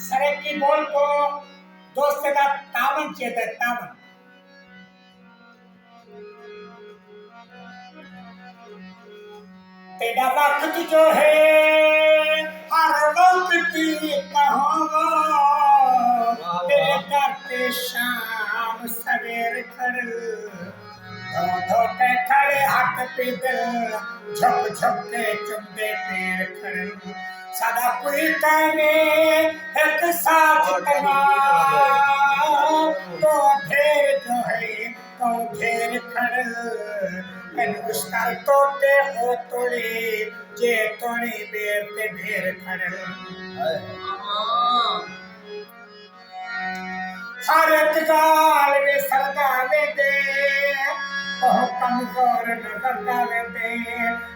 सरे की बोल को दोस्त का तावन चेते तावन तेरा वक्त जो है हर वक्त की कहावा तेरे दर पे शाम सवेर खड़े धो के खड़े हाथ पे दिल झुक झुक के चुम्बे पैर खड़े सदा कोई कहने एक साथ तना तो ढेर जो है तो ढेर खड़े उसका तोते हो तोड़े जे तोड़ी बेर ते भेर खड़े हर एक गाल में सरदावे दे बहुत कमजोर नजर डाले दे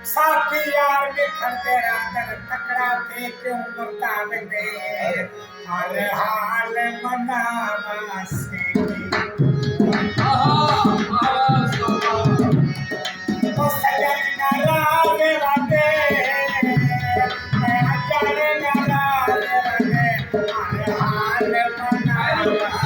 साथी यार में खड़ते रातर टकराते क्यों मरतावे दे हर हाल मनावा से ओ सजन नाराज वादे मैं अचार नाराज वादे हर हाल मनावा